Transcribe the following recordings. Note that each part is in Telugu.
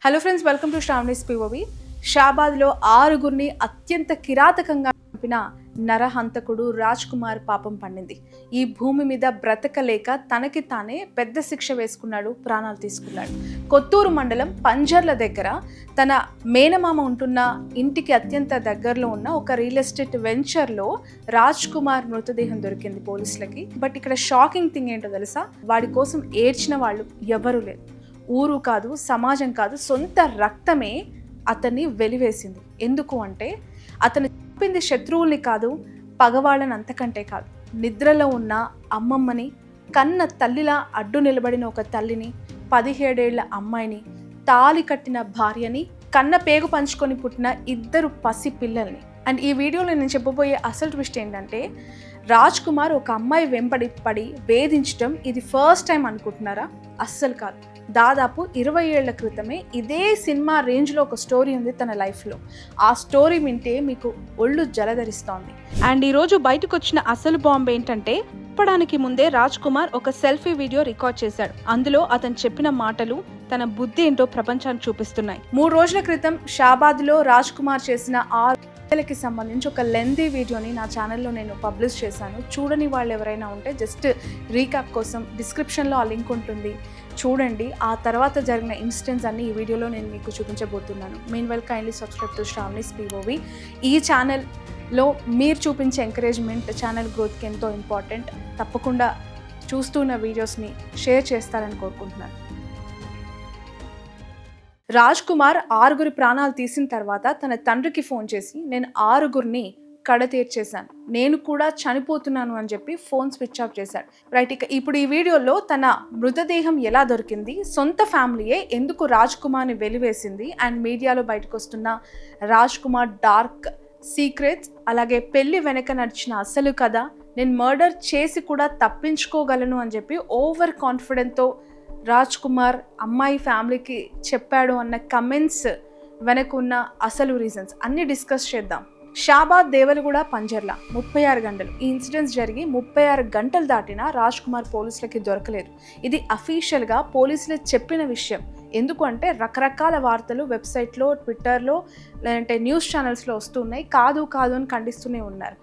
Hello friends, welcome to Sravani's POV. షాబాద్లో 6గురిని అత్యంత కిరాతకంగా చంపిన నరహంతకుడు రాజ్ కుమార్ పాపం పండింది. ఈ భూమి మీద బ్రతకలేక తనకి తానే పెద్ద శిక్ష వేసుకున్నాడు, ప్రాణాలు తీసుకున్నాడు. కొత్తూరు మండలం పంజర్ల దగ్గర తన మేనమామ ఉంటున్న ఇంటికి అత్యంత దగ్గరలో ఉన్న ఒక రియల్ ఎస్టేట్ వెంచర్లో రాజ్ కుమార్ మృతదేహం దొరికింది పోలీసులకి. బట్ ఇక్కడ షాకింగ్ థింగ్ ఏంటో తెలుసా? వాడి కోసం ఏడ్చిన వాళ్ళు ఎవరూ లేరు. ఊరు కాదు, సమాజం కాదు, సొంత రక్తమే అతన్ని వెలివేసింది. ఎందుకు అంటే అతను చెప్పింది శత్రువుల్ని కాదు, పగవాళ్ళని, అంతకంటే కాదు. నిద్రలో ఉన్న అమ్మమ్మని, కన్న తల్లిలా అడ్డు నిలబడిన ఒక తల్లిని, 17 ఏళ్ల అమ్మాయిని, తాళి కట్టిన భార్యని, కన్న పేగు పంచుకొని పుట్టిన 2 పసి పిల్లల్ని. అండ్ ఈ వీడియోలో నేను చెప్పబోయే అసలు ట్విస్ట్ ఏంటంటే, రాజ్ కుమార్ ఒక అమ్మాయి వెంబడి పడి వేధించడం ఇది ఫస్ట్ టైం అనుకుంటున్నారా? అస్సలు కాదు. దాదాపు 20 ఏళ్ల క్రితమే ఇదే సినిమా రేంజ్లో ఒక స్టోరీ ఉంది తన లైఫ్లో. ఆ స్టోరీ వింటే మీకు ఒళ్ళు జలధరిస్తోంది. అండ్ ఈరోజు బయటకు వచ్చిన అసలు బాంబు ఏంటంటే, చెప్పడానికి ముందే రాజ్ కుమార్ ఒక సెల్ఫీ వీడియో రికార్డ్ చేశాడు. అందులో అతను చెప్పిన మాటలు తన బుద్ధి ఏంటో ప్రపంచానికి చూపిస్తున్నాయి. 3 రోజుల క్రితం షాబాద్లో రాజ్ కుమార్ చేసిన 6 కి సంబంధించి ఒక లెంతీ వీడియోని నా ఛానల్లో నేను పబ్లిష్ చేశాను. చూడని వాళ్ళు ఎవరైనా ఉంటే జస్ట్ రీక్యాప్ కోసం డిస్క్రిప్షన్లో ఆ లింక్ ఉంటుంది, చూడండి. ఆ తర్వాత జరిగిన ఇన్సిడెంట్స్ అన్ని ఈ వీడియోలో నేను మీకు చూపించబోతున్నాను. Meanwhile kindly subscribe to Sravani's POV. ఈ ఛానల్లో మీరు చూపించే ఎంకరేజ్మెంట్ ఛానల్ గ్రోత్కి ఎంతో ఇంపార్టెంట్. తప్పకుండా చూస్తున్న వీడియోస్ని షేర్ చేస్తారని కోరుకుంటున్నాను. రాజ్ కుమార్ 6గురి ప్రాణాలు తీసిన తర్వాత తన తండ్రికి ఫోన్ చేసి, నేను 6గురిని కడతీర్చేశాను, నేను కూడా చనిపోతున్నాను అని చెప్పి ఫోన్ స్విచ్ ఆఫ్ చేశాడు. రైట్, ఇప్పుడు ఈ వీడియోలో తన మృతదేహం ఎలా దొరికింది, సొంత ఫ్యామిలీయే ఎందుకు రాజ్ కుమార్ని వెలివేసింది, అండ్ మీడియాలో బయటకు వస్తున్న రాజ్ కుమార్ డార్క్ సీక్రెట్స్, అలాగే పెళ్లి వెనక నడిచిన అసలు కథ, నేను మర్డర్ చేసి కూడా తప్పించుకోగలను అని చెప్పి ఓవర్ కాన్ఫిడెంట్తో రాజ్ కుమార్ అమ్మాయి ఫ్యామిలీకి చెప్పాడు అన్న కమెంట్స్ వెనక ఉన్న అసలు రీజన్స్ అన్ని డిస్కస్ చేద్దాం. షాబాద్, దేవలగూడ, పంజర్ల 36 గంటలు ఈ ఇన్సిడెంట్స్ జరిగి 36 గంటలు దాటినా రాజ్ కుమార్ పోలీసులకి దొరకలేదు. ఇది అఫీషియల్గా పోలీసులు చెప్పిన విషయం. ఎందుకు అంటే రకరకాల వార్తలు వెబ్సైట్లో, ట్విట్టర్లో, లేదంటే న్యూస్ ఛానల్స్లో వస్తున్నాయి. కాదు అని ఖండిస్తూనే ఉన్నారు.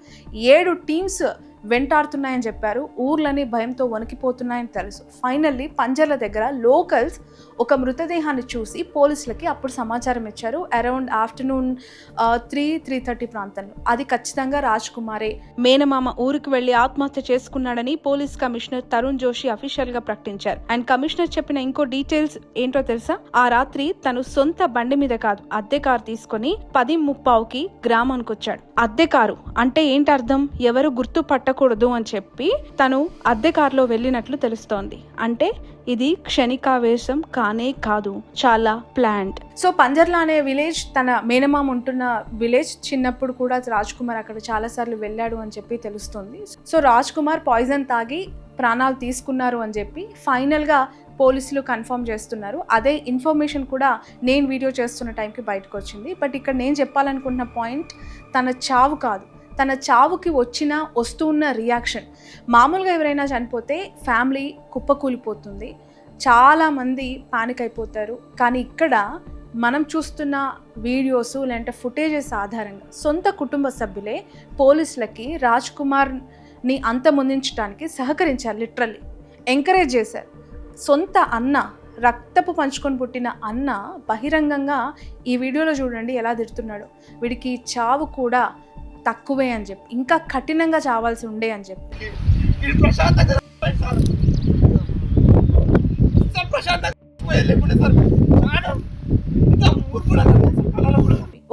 7 టీమ్స్ వెంటాడుతున్నాయని చెప్పారు. ఊర్లని భయంతో వణికిపోతున్నాయని తెలుసు. ఫైనల్లీ పంజర్ల దగ్గర లోకల్స్ ఒక మృతదేహాన్ని చూసి పోలీసులకి అప్పుడు సమాచారం ఇచ్చారు. అరౌండ్ ఆఫ్టర్నూన్ 3:30 ప్రాంతంలో. అది ఖచ్చితంగా రాజ్ కుమారే. మేనమామ ఊరికి వెళ్లి ఆత్మహత్య చేసుకున్నాడని police commissioner Tarun Joshi official గా ప్రకటించారు. అండ్ కమిషనర్ చెప్పిన ఇంకో డీటెయిల్స్ ఏంటో తెలుసా? ఆ రాత్రి తను సొంత బండి మీద కాదు, అద్దె కారు తీసుకుని 10:30కి గ్రామానికి వచ్చాడు. అద్దె కారు అంటే ఏంటి అర్థం? ఎవరు గుర్తుపట్టకూడదు అని చెప్పి తను అద్దె కారులో వెళ్ళినట్లు తెలుస్తోంది. అంటే ఇది క్షణికావేశం కానే కాదు, చాలా ప్లాంట్. సో పంజర్లా అనే విలేజ్ తన మేనమామ ఉంటున్న విలేజ్. చిన్నప్పుడు కూడా రాజ్ కుమార్ అక్కడ చాలా సార్లు వెళ్ళాడు అని చెప్పి తెలుస్తుంది. సో రాజ్ కుమార్ పాయిజన్ తాగి ప్రాణాలు తీసుకున్నారు అని చెప్పి ఫైనల్గా పోలీసులు కన్ఫర్మ్ చేస్తున్నారు. అదే ఇన్ఫర్మేషన్ కూడా నేను వీడియో చేస్తున్న టైంకి బయటకు వచ్చింది. బట్ ఇక్కడ నేను చెప్పాలనుకుంటున్న పాయింట్ తన చావు కాదు, తన చావుకి వస్తూ ఉన్న రియాక్షన్. మామూలుగా ఎవరైనా చనిపోతే ఫ్యామిలీ కుప్పకూలిపోతుంది, చాలామంది పానిక్ అయిపోతారు. కానీ ఇక్కడ మనం చూస్తున్న వీడియోస్ లేదంటే ఫుటేజెస్ ఆధారంగా సొంత కుటుంబ సభ్యులే పోలీసులకి రాజ్ కుమార్ని అంతమొందించడానికి సహకరించారు, లిటరల్లీ ఎంకరేజ్ చేశారు. సొంత అన్న, రక్తపు పంచుకొని పుట్టిన అన్న బహిరంగంగా ఈ వీడియోలో చూడండి ఎలా తిడుతున్నాడు. వీడికి చావు కూడా తక్కువే అని చెప్పి, ఇంకా కఠినంగా చావాల్సి ఉండే అని చెప్పి.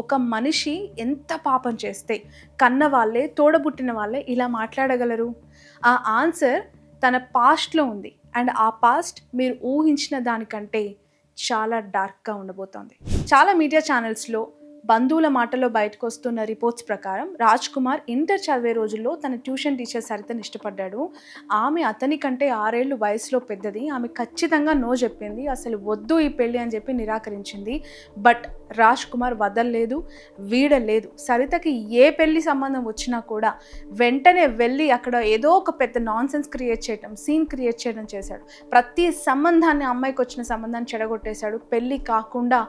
ఒక మనిషి ఎంత పాపం చేస్తే కన్న వాళ్ళే, తోడబుట్టిన వాళ్ళే ఇలా మాట్లాడగలరు? ఆ ఆన్సర్ తన పాస్ట్లో ఉంది. అండ్ ఆ పాస్ట్ మీరు ఊహించిన దానికంటే చాలా డార్క్గా ఉండబోతోంది. చాలా మీడియా ఛానల్స్లో బంధువుల మాటల్లో బయటకు వస్తున్న రిపోర్ట్స్ ప్రకారం రాజ్ కుమార్ ఇంటర్ చదివే రోజుల్లో తన ట్యూషన్ టీచర్ సరితని ఇష్టపడ్డాడు. ఆమె అతని కంటే 6 ఏళ్ళు వయసులో పెద్దది. ఆమె ఖచ్చితంగా నో చెప్పింది, అసలు వద్దు ఈ పెళ్ళి అని చెప్పి నిరాకరించింది. బట్ రాజ్ కుమార్ వదలలేదు, వీడలేదు. సరితకి ఏ పెళ్లి సంబంధం వచ్చినా కూడా వెంటనే వెళ్ళి అక్కడ ఏదో ఒక పెద్ద నాన్సెన్స్ క్రియేట్ చేయడం, సీన్ క్రియేట్ చేయడం చేశాడు. ప్రతి సంబంధాన్ని, అమ్మాయికి వచ్చిన సంబంధాన్ని చెడగొట్టేశాడు, పెళ్ళి కాకుండా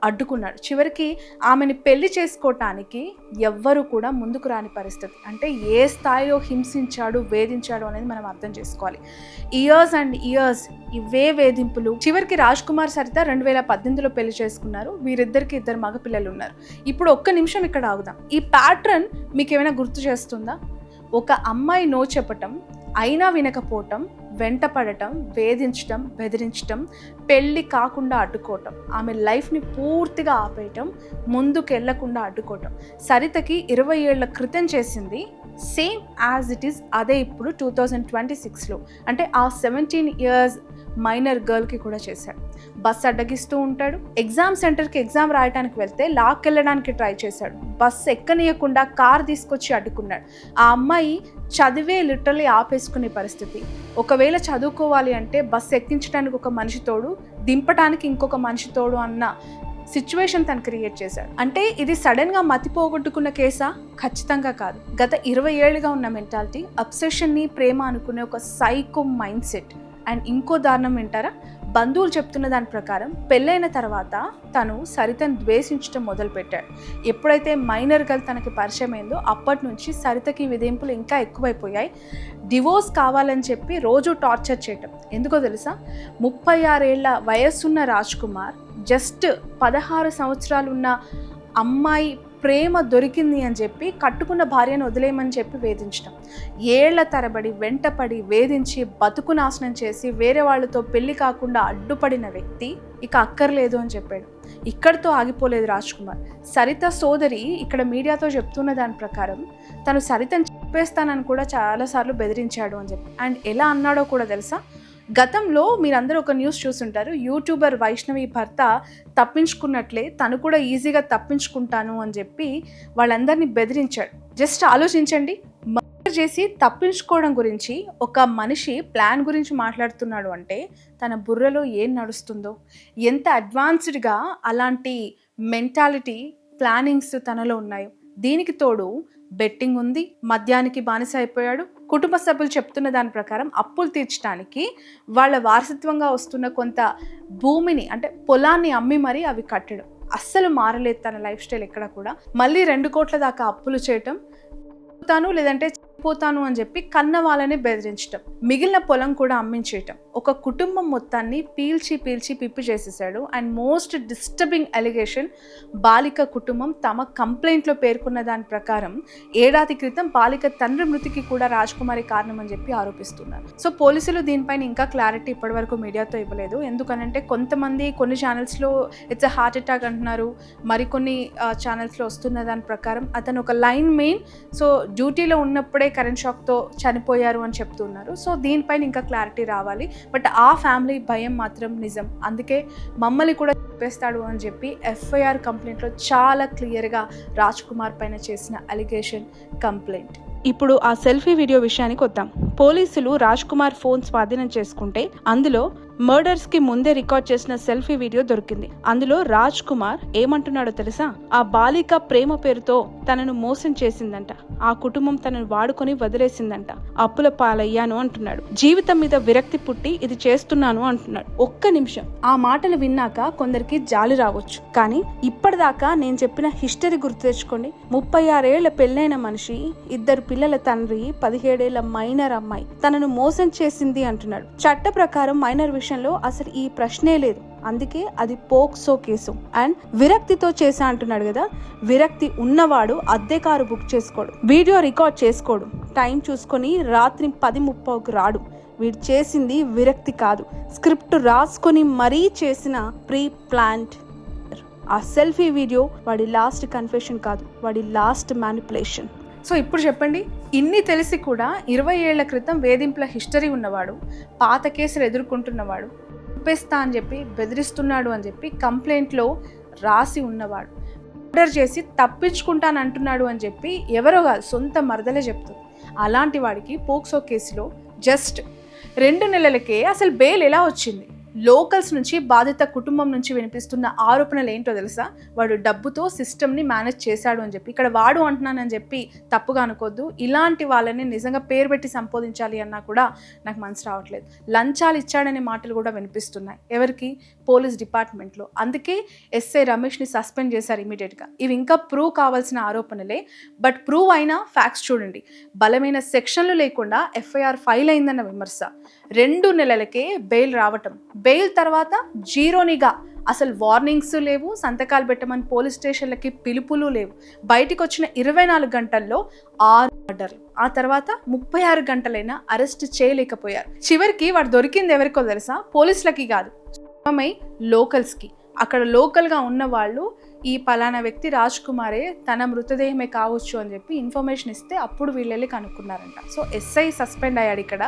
అడ్డుకున్నాడు. చివరికి ఆమెని పెళ్లి చేసుకోవటానికి ఎవ్వరు కూడా ముందుకు రాని పరిస్థితి. అంటే ఏ స్థాయిలో హింసించాడు, వేధించాడు అనేది మనం అర్థం చేసుకోవాలి. ఇయర్స్ అండ్ ఇయర్స్ ఇవే వేధింపులు. చివరికి రాజ్ కుమార్ సరిత 2018లో పెళ్లి చేసుకున్నారు. వీరిద్దరికి 2 మగపిల్లలు ఉన్నారు. ఇప్పుడు ఒక్క నిమిషం ఇక్కడ ఆగుదాం. ఈ ప్యాటర్న్ మీకు ఏమైనా గుర్తు చేస్తుందా? ఒక అమ్మాయి నో చెప్పటం, అయినా వినకపోవటం, వెంట పడటం, వేధించటం, బెదిరించటం, పెళ్ళి కాకుండా అడ్డుకోవటం, ఆమె లైఫ్ని పూర్తిగా ఆపేయటం, ముందుకు వెళ్లకుండా అడ్డుకోవటం. సరితకి 20 ఏళ్ల క్రితం చేసింది సేమ్ యాజ్ ఇట్ ఈస్ అదే ఇప్పుడు 2026లో. అంటే ఆ 17 years మైనర్ గర్ల్కి కూడా చేశాడు. బస్ అడ్డగిస్తూ ఉంటాడు. ఎగ్జామ్ సెంటర్కి ఎగ్జామ్ రాయడానికి వెళ్తే లాక్కెళ్ళడానికి ట్రై చేశాడు. బస్ ఎక్కనీయకుండా కార్ తీసుకొచ్చి అడ్డుకున్నాడు. ఆ అమ్మాయి చదివే లిటరల్లీ ఆపేసుకునే పరిస్థితి. ఒకవేళ చదువుకోవాలి అంటే బస్ ఎక్కించడానికి ఒక మనిషి తోడు, దింపడానికి ఇంకొక మనిషి తోడు అన్న సిచ్యువేషన్ తను క్రియేట్ చేశాడు. అంటే ఇది సడన్గా మతిపోగొట్టుకున్న కేసా? ఖచ్చితంగా కాదు. గత 20 ఏళ్ళుగా ఉన్న మెంటాలిటీ, అబ్సెషన్ని ప్రేమ అనుకునే ఒక సైకో మైండ్ సెట్. అండ్ ఇంకో దారుణం వింటారా? బంధువులు చెప్తున్న దాని ప్రకారం పెళ్ళైన తర్వాత తను సరితను ద్వేషించడం మొదలుపెట్టాడు. ఎప్పుడైతే మైనర్ గర్ల్ తనకి పరిచయం అయిందో అప్పటి నుంచి సరితకి విధింపులు ఇంకా ఎక్కువైపోయాయి. డివోర్స్ కావాలని చెప్పి రోజు టార్చర్ చేయటం. ఎందుకో తెలుసా? 36 ఏళ్ల వయస్సున్న రాజ్ కుమార్ జస్ట్ 16 సంవత్సరాలు ఉన్న అమ్మాయి ప్రేమ దొరికింది అని చెప్పి కట్టుకున్న భార్యను వదిలేయమని చెప్పి వేధించడం, ఏళ్ల తరబడి వెంటపడి వేధించి బతుకు నాశనం చేసి వేరే వాళ్ళతో పెళ్లి కాకుండా అడ్డుపడిన వ్యక్తి ఇక అక్కర్లేదు అని చెప్పాడు. ఇక్కడితో ఆగిపోలేదు రాజ్ కుమార్. సరిత సోదరి ఇక్కడ మీడియాతో చెప్తున్న దాని ప్రకారం తను సరితను చెప్పేస్తానని కూడా చాలాసార్లు బెదిరించాడు అని చెప్పి. అండ్ ఎలా అన్నాడో కూడా తెలుసా? గతంలో మీరందరూ ఒక న్యూస్ చూసుంటారు. యూట్యూబర్ వైష్ణవి భర్త తప్పించుకున్నట్లే తను కూడా ఈజీగా తప్పించుకుంటాను అని చెప్పి వాళ్ళందరినీ బెదిరించాడు. జస్ట్ ఆలోచించండి, మర్డర్ చేసి తప్పించుకోవడం గురించి ఒక మనిషి ప్లాన్ గురించి మాట్లాడుతున్నాడు అంటే తన బుర్రలో ఏం నడుస్తుందో, ఎంత అడ్వాన్స్డ్గా అలాంటి మెంటాలిటీ, ప్లానింగ్స్ తనలో ఉన్నాయో. దీనికి తోడు బెట్టింగ్ ఉంది, మద్యానికి బానిస అయిపోయాడు. కుటుంబ సభ్యులు చెప్తున్న దాని ప్రకారం అప్పులు తీర్చడానికి వాళ్ళ వారసత్వంగా వస్తున్న కొంత భూమిని, అంటే పొలాన్ని అమ్మి మరీ అవి కట్టడం. అస్సలు మారలేదు తన లైఫ్ స్టైల్ ఎక్కడ కూడా. మళ్ళీ 2 కోట్ల దాకా అప్పులు చేయటం, లేదంటే పోతాను అని చెప్పి కన్న వాళ్ళని బెదిరించటం, మిగిలిన పొలం కూడా అమ్మించేయటం. ఒక కుటుంబం మొత్తాన్ని పీల్చి పిప్పి చేసేసాడు. అండ్ మోస్ట్ డిస్టర్బింగ్ అలిగేషన్, బాలిక కుటుంబం తమ కంప్లైంట్లో పేర్కొన్న దాని ప్రకారం ఏడాది క్రితం బాలిక తండ్రి మృతికి కూడా రాజ్ కుమారి కారణం అని చెప్పి ఆరోపిస్తున్నారు. సో పోలీసులు దీనిపైన ఇంకా క్లారిటీ ఇప్పటివరకు మీడియాతో ఇవ్వలేదు. ఎందుకనంటే కొంతమంది కొన్ని ఛానల్స్లో ఇట్స్ హార్ట్ అటాక్ అంటున్నారు, మరికొన్ని ఛానల్స్లో వస్తున్న దాని ప్రకారం అతను ఒక లైన్ మెయిన్, సో డ్యూటీలో ఉన్నప్పుడే కరెంట్ షాక్తో చనిపోయారు అని చెప్తున్నారు. సో దీనిపైన ఇంకా క్లారిటీ రావాలి. బట్ ఆ ఫ్యామిలీ భయం మాత్రం నిజం. అందుకే మమ్మల్ని కూడా చెప్పేస్తాడు అని చెప్పి ఎఫ్ఐఆర్ కంప్లైంట్లో చాలా క్లియర్గా రాజ్ కుమార్ పైన చేసిన అలిగేషన్ కంప్లైంట్. ఇప్పుడు ఆ సెల్ఫీ వీడియో విషయానికి వద్దాం. పోలీసులు రాజ్ కుమార్ ఫోన్ స్వాధీనం చేసుకుంటే అందులో మర్డర్స్ కి ముందే రికార్డ్ చేసిన సెల్ఫీ వీడియో దొరికింది. అందులో రాజ్ కుమార్ ఏమంటున్నాడో తెలుసా? ఆ బాలిక ప్రేమ పేరుతో తనను మోసం చేసిందంట, ఆ కుటుంబం తనను వాడుకొని వదిలేసిందంట, అప్పుల పాలయ్యాను అంటున్నాడు, జీవితం మీద విరక్తి పుట్టి ఇది చేస్తున్నాను అంటున్నాడు. ఒక్క నిమిషం, ఆ మాటలు విన్నాక కొందరికి జాలి రావచ్చు, కానీ ఇప్పటిదాకా నేను చెప్పిన హిస్టరీ గుర్తు తెచ్చుకోండి. 36 ఏళ్ల పెళ్ళైన మనిషి, 2 పిల్లల తండ్రి, 17 ఏళ్ల మైనర్ అమ్మాయి తనను మోసం చేసింది అంటున్నాడు. చట్ట ప్రకారం మైనర్ విషయంలో అసలు ఈ ప్రశ్నే లేదు. అందుకే అది పోక్సో కేసు. అండ్ విరక్తితో చేసా అంటున్నాడు కదా, విరక్తి ఉన్నవాడు అద్దె కారు బుక్ చేసుకోడు, వీడియో రికార్డ్ చేసుకోడు, టైం చూసుకొని రాత్రి 10:30కు రాడు. వీడు చేసింది విరక్తి కాదు, స్క్రిప్ట్ రాసుకొని మరీ చేసిన ప్రీ ప్లాన్డ్. ఆ సెల్ఫీ వీడియో వాడి లాస్ట్ కన్ఫెషన్ కాదు, వాడి లాస్ట్ మ్యానిపులేషన్. సో ఇప్పుడు చెప్పండి, ఇన్ని తెలిసి కూడా 20 ఏళ్ల క్రితం వేధింపుల హిస్టరీ ఉన్నవాడు, పాత కేసులు ఎదుర్కొంటున్నవాడు, చూపేస్తా అని చెప్పి బెదిరిస్తున్నాడు అని చెప్పి కంప్లైంట్లో రాసి ఉన్నవాడు, మర్డర్ చేసి తప్పించుకుంటాను అంటున్నాడు అని చెప్పి ఎవరో కాదు, సొంత మరదలే చెప్తుంది. అలాంటి వాడికి పోక్సో కేసులో జస్ట్ 2 నెలలకే అసలు బెయిల్ ఎలా వచ్చింది? లోకల్స్ నుంచి, బాధిత కుటుంబం నుంచి వినిపిస్తున్న ఆరోపణలు ఏంటో తెలుసా? వాడు డబ్బుతో సిస్టమ్ని మేనేజ్ చేశాడు అని చెప్పి. ఇక్కడ వాడు అంటున్నానని చెప్పి తప్పుగా అనుకోద్దు. ఇలాంటి వాళ్ళని నిజంగా పేరు పెట్టి సంబోధించాలి అన్నా కూడా నాకు మనసు రావట్లేదు. లంచాలు ఇచ్చాడనే మాటలు కూడా వినిపిస్తున్నాయి. ఎవరికి? పోలీస్ డిపార్ట్మెంట్లో. అందుకే ఎస్ఐ రమేష్ని సస్పెండ్ చేశారు ఇమీడియట్గా. ఇవి ఇంకా ప్రూవ్ కావాల్సిన ఆరోపణలే. బట్ ప్రూవ్ అయిన ఫ్యాక్ట్స్ చూడండి. బలమైన సెక్షన్లు లేకుండా ఎఫ్ఐఆర్ ఫైల్ అయిందన్న విమర్శ. 2 నెలలకే బెయిల్ రావటం. బెయిల్ తర్వాత జీరోనిగా, అసలు వార్నింగ్స్ లేవు, సంతకాలు పెట్టమని పోలీస్ స్టేషన్లకి పిలుపులు లేవు. బయటికి వచ్చిన 24 గంటల్లో 6 మర్డర్లు. ఆ తర్వాత 36 గంటలైనా అరెస్ట్ చేయలేకపోయారు. చివరికి వాడు దొరికింది ఎవరికో తెలుసా? పోలీసులకి కాదు, లోకల్స్కి. అక్కడ లోకల్గా ఉన్న వాళ్ళు ఈ పలానా వ్యక్తి రాజ్ కుమారే, తన మృతదేహమే కావచ్చు అని చెప్పి ఇన్ఫర్మేషన్ ఇస్తే అప్పుడు వీళ్ళు వెళ్ళి కనుక్కున్నారంట. సో ఎస్ఐ సస్పెండ్ అయ్యాడు ఇక్కడ.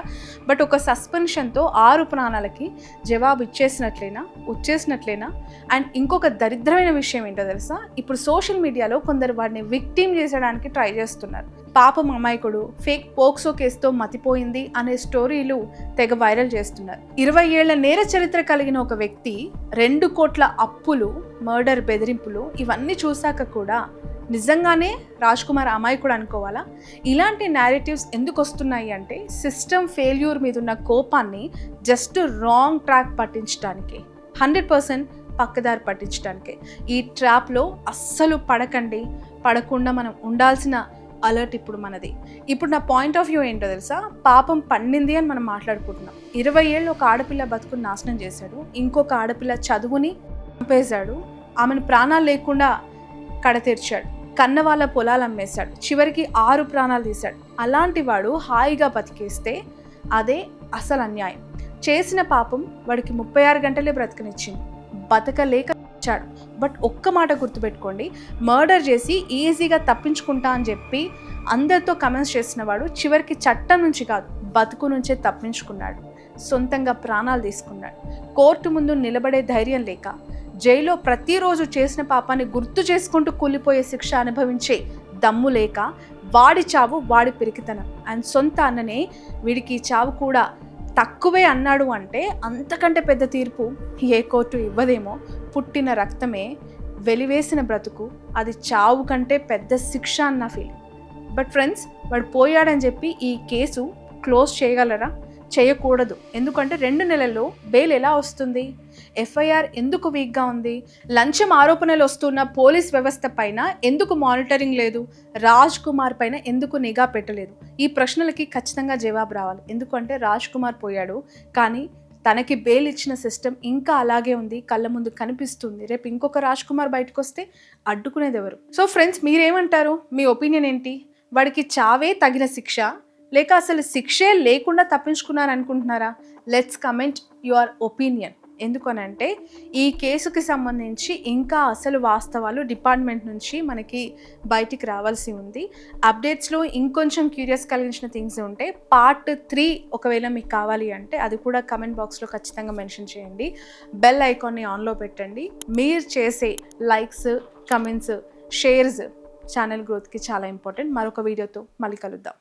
బట్ ఒక సస్పెన్షన్తో 6 ప్రాణాలకి జవాబు వచ్చేసినట్లేనా? అండ్ ఇంకొక దరిద్రమైన విషయం ఏంటో తెలుసా? ఇప్పుడు సోషల్ మీడియాలో కొందరు వాడిని విక్టిమ్ చేసడానికి ట్రై చేస్తున్నారు. పాపం అమాయకుడు ఫేక్ పోక్సో కేసుతో మతిపోయింది అనే స్టోరీలు తెగ వైరల్ చేస్తున్నారు. 20 ఏళ్ల నేర చరిత్ర కలిగిన ఒక వ్యక్తి, 2 కోట్ల అప్పులు, మర్డర్, బెదిరింపులు, ఇవన్నీ చూశాక కూడా నిజంగానే రాజ్ కుమార్ అమాయకుడు అనుకోవాలా? ఇలాంటి నేరేటివ్స్ ఎందుకు వస్తున్నాయి అంటే సిస్టమ్ ఫెయిల్యూర్ మీద ఉన్న కోపాన్ని జస్ట్ రాంగ్ ట్రాక్ పట్టించడానికి, 100% పక్కదారి పట్టించడానికే. ఈ ట్రాప్లో అస్సలు పడకుండా మనం ఉండాల్సిన అలర్ట్ ఇప్పుడు మనది. ఇప్పుడు నా పాయింట్ ఆఫ్ వ్యూ ఏంటో తెలుసా? పాపం పండింది అని మనం మాట్లాడుకుంటున్నాం. 20 ఏళ్ళు ఒక ఆడపిల్ల బతుకుని నాశనం చేశాడు, ఇంకొక ఆడపిల్ల చదువుని చంపేశాడు, ఆమెను ప్రాణాలు లేకుండా కడతీర్చాడు, కన్న వాళ్ళ పొలాలు అమ్మేశాడు, చివరికి 6 ప్రాణాలు తీశాడు. అలాంటి వాడు హాయిగా బతికేస్తే అదే అసలు అన్యాయం. చేసిన పాపం వాడికి 36 గంటలే బ్రతకనిచ్చింది, బతకలేక ఇచ్చాడు. బట్ ఒక్క మాట గుర్తుపెట్టుకోండి, మర్డర్ చేసి ఈజీగా తప్పించుకుంటా అని చెప్పి అందరితో కమెంట్స్ చేసిన వాడు చివరికి చట్టం నుంచి కాదు, బతుకు నుంచే తప్పించుకున్నాడు. సొంతంగా ప్రాణాలు తీసుకున్నాడు. కోర్టు ముందు నిలబడే ధైర్యం లేక, జైల్లో ప్రతిరోజు చేసిన పాపాన్ని గుర్తు చేసుకుంటూ కూలిపోయే శిక్ష అనుభవించే దమ్ము లేక, వాడి చావు వాడి పిరికితనం. అండ్ సొంత అన్ననే వీడికి చావు కూడా తక్కువే అన్నాడు అంటే అంతకంటే పెద్ద తీర్పు ఏ కోర్టు ఇవ్వదేమో. పుట్టిన రక్తమే, వెలివేసిన బ్రతుకు, అది చావు కంటే పెద్ద శిక్ష అన్న ఫీలింగ్. బట్ ఫ్రెండ్స్, వాడు పోయాడని చెప్పి ఈ కేసు క్లోజ్ చేయగలరా? చేయకూడదు. ఎందుకంటే 2 నెలల్లో బెయిల్ ఎలా వస్తుంది? ఎఫ్ఐఆర్ ఎందుకు వీక్గా ఉంది? లంచం ఆరోపణలు వస్తున్న పోలీస్ వ్యవస్థ పైన ఎందుకు మానిటరింగ్ లేదు? రాజ్ కుమార్ పైన ఎందుకు నిఘా పెట్టలేదు? ఈ ప్రశ్నలకి ఖచ్చితంగా జవాబు రావాలి. ఎందుకంటే రాజ్ కుమార్ పోయాడు, కానీ తనకి బెయిల్ ఇచ్చిన సిస్టమ్ ఇంకా అలాగే ఉంది, కళ్ళ ముందు కనిపిస్తుంది. రేపు ఇంకొక రాజ్ కుమార్ బయటకు వస్తే అడ్డుకునేది ఎవరు? సో ఫ్రెండ్స్, మీరేమంటారు? మీ ఒపీనియన్ ఏంటి? వాడికి చావే తగిన శిక్ష, లేక అసలు శిక్షే లేకుండా తప్పించుకున్నారు అనుకుంటున్నారా? Let's comment your opinion. ఎందుకనంటే ఈ కేసుకి సంబంధించి ఇంకా అసలు వాస్తవాలు డిపార్ట్మెంట్ నుంచి మనకి బయటికి రావాల్సి ఉంది. అప్డేట్స్లో ఇంకొంచెం క్యూరియస్ కలిగించిన థింగ్స్ ఉంటే పార్ట్ 3 ఒకవేళ మీకు కావాలి అంటే అది కూడా కమెంట్ బాక్స్లో ఖచ్చితంగా మెన్షన్ చేయండి. బెల్ ఐకాన్ని ఆన్లో పెట్టండి. మీరు చేసే లైక్స్, కమెంట్స్, షేర్స్ ఛానల్ గ్రోత్కి చాలా ఇంపార్టెంట్. మరొక వీడియోతో మళ్ళీ కలుద్దాం.